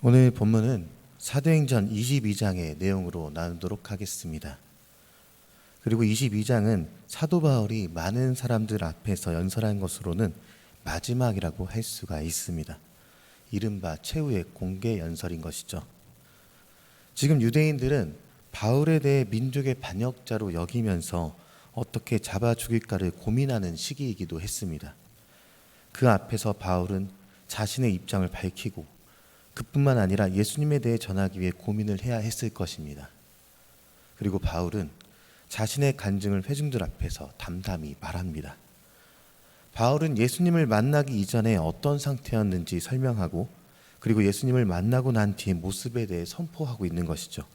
오늘 본문은 사도행전 22장의 내용으로 나누도록 하겠습니다. 그리고 22장은 사도 바울이 많은 사람들 앞에서 연설한 것으로는 마지막이라고 할 수가 있습니다. 이른바 최후의 공개 연설인 것이죠. 지금 유대인들은 바울에 대해 민족의 반역자로 여기면서 어떻게 잡아 죽일까를 고민하는 시기이기도 했습니다. 그 앞에서 바울은 자신의 입장을 밝히고 그뿐만 아니라 예수님에 대해 전하기 위해 고민을 해야 했을 것입니다. 그리고 바울은 자신의 간증을 회중들 앞에서 담담히 말합니다. 바울은 예수님을 만나기 이전에 어떤 상태였는지 설명하고 그리고 예수님을 만나고 난 뒤의 모습에 대해 선포하고 있는 것이죠.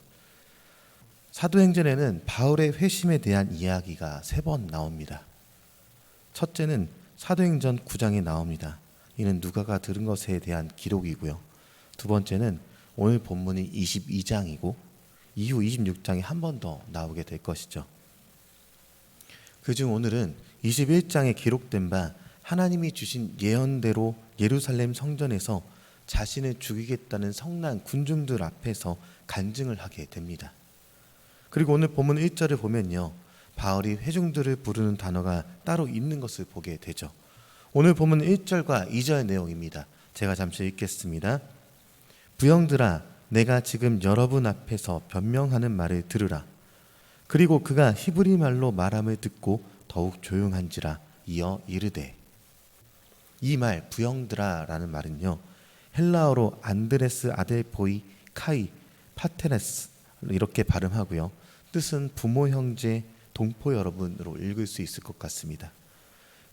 사도행전에는 바울의 회심에 대한 이야기가 3번 나옵니다. 첫째는 사도행전 9장에 나옵니다. 이는 누가가 들은 것에 대한 기록이고요. 두 번째는 오늘 본문이 22장이고 이후 26장에 한 번 더 나오게 될 것이죠. 그중 오늘은 21장에 기록된 바 하나님이 주신 예언대로 예루살렘 성전에서 자신을 죽이겠다는 성난 군중들 앞에서 간증을 하게 됩니다. 그리고 오늘 본문 1절을 보면요, 바울이 회중들을 부르는 단어가 따로 있는 것을 보게 되죠. 오늘 본문 1절과 2절 내용입니다. 제가 잠시 읽겠습니다. 부형들아, 내가 지금 여러분 앞에서 변명하는 말을 들으라. 그리고 그가 히브리 말로 말함을 듣고 더욱 조용한지라. 이어 이르되. 이 말 부형들아 라는 말은요, 헬라어로 안드레스 아델포이 카이 파테레스 이렇게 발음하고요, 뜻은 부모 형제 동포 여러분으로 읽을 수 있을 것 같습니다.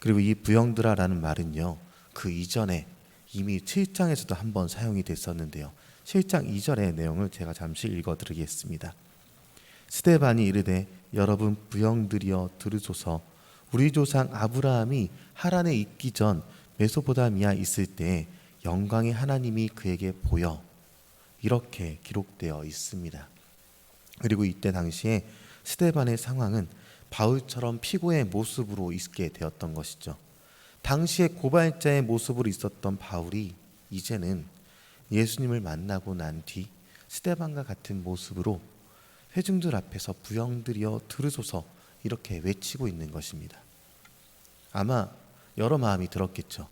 그리고 이 부형들아 라는 말은요, 그 이전에 이미 7장에서도 한번 사용이 됐었는데요, 7장 2절의 내용을 제가 잠시 읽어드리겠습니다. 스데반이 이르되 여러분 부형들이여 들으소서. 우리 조상 아브라함이 하란에 있기 전 메소포다미아 있을 때 영광의 하나님이 그에게 보여, 이렇게 기록되어 있습니다. 그리고 이때 당시에 스데반의 상황은 바울처럼 피고의 모습으로 있게 되었던 것이죠. 당시에 고발자의 모습으로 있었던 바울이 이제는 예수님을 만나고 난 뒤 스데반과 같은 모습으로 회중들 앞에서 부형들이여 들으소서 이렇게 외치고 있는 것입니다. 아마 여러 마음이 들었겠죠.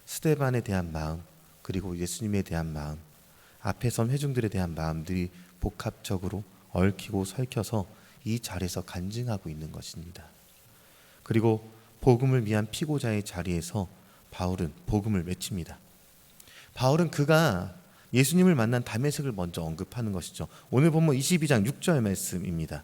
스데반에 대한 마음, 그리고 예수님에 대한 마음, 앞에 선 회중들에 대한 마음들이 복합적으로 얽히고 설켜서 이 자리에서 간증하고 있는 것입니다. 그리고 복음을 위한 피고자의 자리에서 바울은 복음을 외칩니다. 바울은 그가 예수님을 만난 다메섹을 먼저 언급하는 것이죠. 오늘 본문 22장 6절 말씀입니다.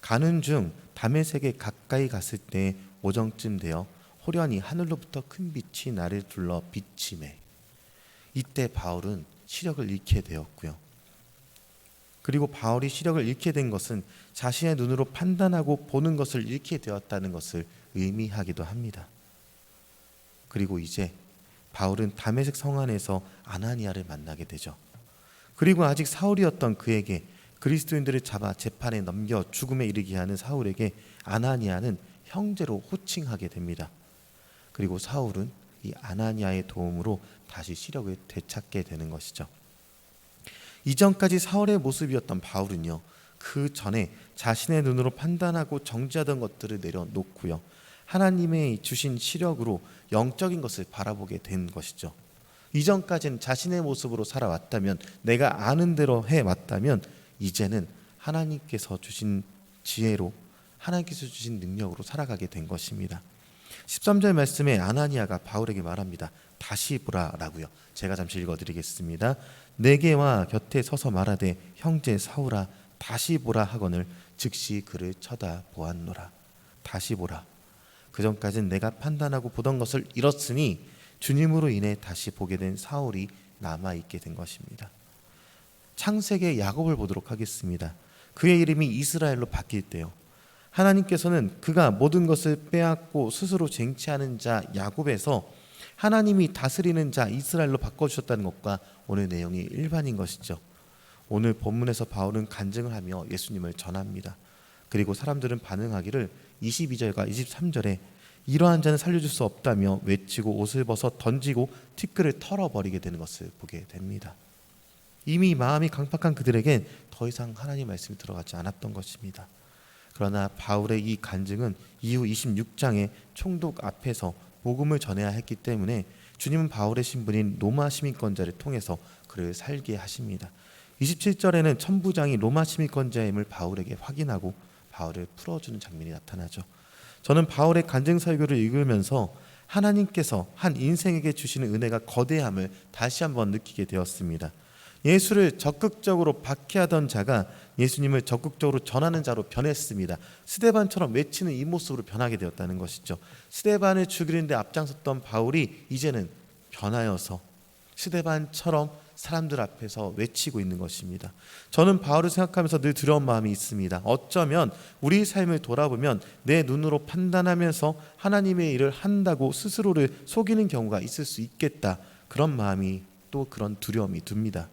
가는 중 다메섹에 가까이 갔을 때 오정쯤 되어 호련히 하늘로부터 큰 빛이 나를 둘러 비치매. 이때 바울은 시력을 잃게 되었고요. 그리고 바울이 시력을 잃게 된 것은 자신의 눈으로 판단하고 보는 것을 잃게 되었다는 것을 의미하기도 합니다. 그리고 이제 바울은 다메섹 성 안에서 아나니아를 만나게 되죠. 그리고 아직 사울이었던 그에게, 그리스도인들을 잡아 재판에 넘겨 죽음에 이르게 하는 사울에게 아나니아는 형제로 호칭하게 됩니다. 그리고 사울은 이 아나니아의 도움으로 다시 시력을 되찾게 되는 것이죠. 이전까지 사울의 모습이었던 바울은요, 그 전에 자신의 눈으로 판단하고 정죄하던 것들을 내려놓고요, 하나님의 주신 시력으로 영적인 것을 바라보게 된 것이죠. 이전까지는 자신의 모습으로 살아왔다면, 내가 아는 대로 해왔다면, 이제는 하나님께서 주신 지혜로, 하나님께서 주신 능력으로 살아가게 된 것입니다. 13절 말씀에 아나니아가 바울에게 말합니다. 다시 보라라고요. 제가 잠시 읽어드리겠습니다. 내게와 곁에 서서 말하되 형제 사울아 다시 보라 하거늘 즉시 그를 쳐다보았노라. 다시 보라. 그전까지는 내가 판단하고 보던 것을 잃었으니 주님으로 인해 다시 보게 된 사울이 남아있게 된 것입니다. 창세기의 야곱을 보도록 하겠습니다. 그의 이름이 이스라엘로 바뀔 때요, 하나님께서는 그가 모든 것을 빼앗고 스스로 쟁취하는 자 야곱에서 하나님이 다스리는 자 이스라엘로 바꿔주셨다는 것과 오늘 내용이 일반인 것이죠. 오늘 본문에서 바울은 간증을 하며 예수님을 전합니다. 그리고 사람들은 반응하기를 22절과 23절에 이러한 자는 살려줄 수 없다며 외치고 옷을 벗어 던지고 티끌을 털어버리게 되는 것을 보게 됩니다. 이미 마음이 강팍한 그들에겐 더 이상 하나님 말씀이 들어가지 않았던 것입니다. 그러나 바울의 이 간증은 이후 26장의 총독 앞에서 복음을 전해야 했기 때문에 주님은 바울의 신분인 로마 시민권자를 통해서 그를 살게 하십니다. 27절에는 천부장이 로마 시민권자임을 바울에게 확인하고 바울을 풀어주는 장면이 나타나죠. 저는 바울의 간증 설교를 읽으면서 하나님께서 한 인생에게 주시는 은혜가 거대함을 다시 한번 느끼게 되었습니다. 예수를 적극적으로 박해하던 자가 예수님을 적극적으로 전하는 자로 변했습니다. 스데반처럼 외치는 이 모습으로 변하게 되었다는 것이죠. 스데반을 죽이는데 앞장섰던 바울이 이제는 변하여서 스데반처럼 사람들 앞에서 외치고 있는 것입니다. 저는 바울을 생각하면서 늘 두려운 마음이 있습니다. 어쩌면 우리 삶을 돌아보면 내 눈으로 판단하면서 하나님의 일을 한다고 스스로를 속이는 경우가 있을 수 있겠다. 그런 마음이 또 그런 두려움이 듭니다.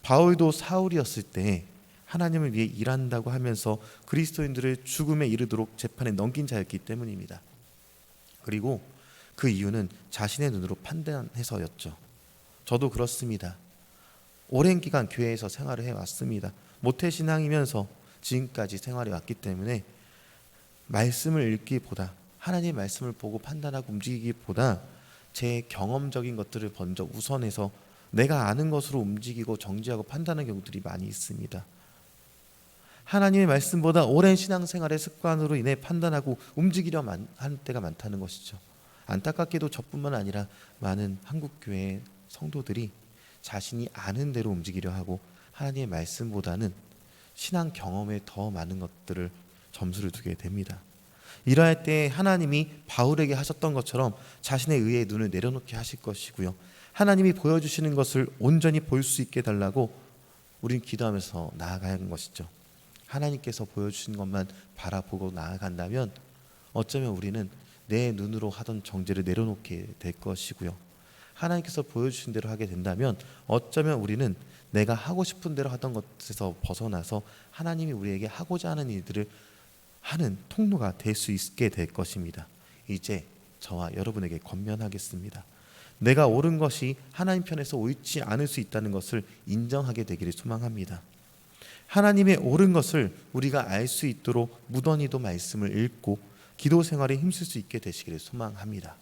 바울도 사울이었을 때 하나님을 위해 일한다고 하면서 그리스도인들을 죽음에 이르도록 재판에 넘긴 자였기 때문입니다. 그리고 그 이유는 자신의 눈으로 판단해서였죠. 저도 그렇습니다. 오랜 기간 교회에서 생활을 해왔습니다. 모태신앙이면서 지금까지 생활해 왔기 때문에 말씀을 읽기보다 하나님의 말씀을 보고 판단하고 움직이기보다 제 경험적인 것들을 먼저 우선해서 내가 아는 것으로 움직이고 정지하고 판단하는 경우들이 많이 있습니다. 하나님의 말씀보다 오랜 신앙생활의 습관으로 인해 판단하고 움직이려 하는 때가 많다는 것이죠. 안타깝게도 저뿐만 아니라 많은 한국교회 성도들이 자신이 아는 대로 움직이려 하고 하나님의 말씀보다는 신앙 경험에 더 많은 것들을 점수를 두게 됩니다. 이러할 때 하나님이 바울에게 하셨던 것처럼 자신의 의에 눈을 내려놓게 하실 것이고요. 하나님이 보여주시는 것을 온전히 볼 수 있게 달라고 우린 기도하면서 나아가야 하는 것이죠. 하나님께서 보여주신 것만 바라보고 나아간다면 어쩌면 우리는 내 눈으로 하던 정죄를 내려놓게 될 것이고요. 하나님께서 보여주신 대로 하게 된다면 어쩌면 우리는 내가 하고 싶은 대로 하던 것에서 벗어나서 하나님이 우리에게 하고자 하는 일들을 하는 통로가 될 수 있게 될 것입니다. 이제 저와 여러분에게 권면하겠습니다. 내가 옳은 것이 하나님 편에서 옳지 않을 수 있다는 것을 인정하게 되기를 소망합니다. 하나님의 옳은 것을 우리가 알 수 있도록 무던히도 말씀을 읽고 기도 생활에 힘쓸 수 있게 되시기를 소망합니다.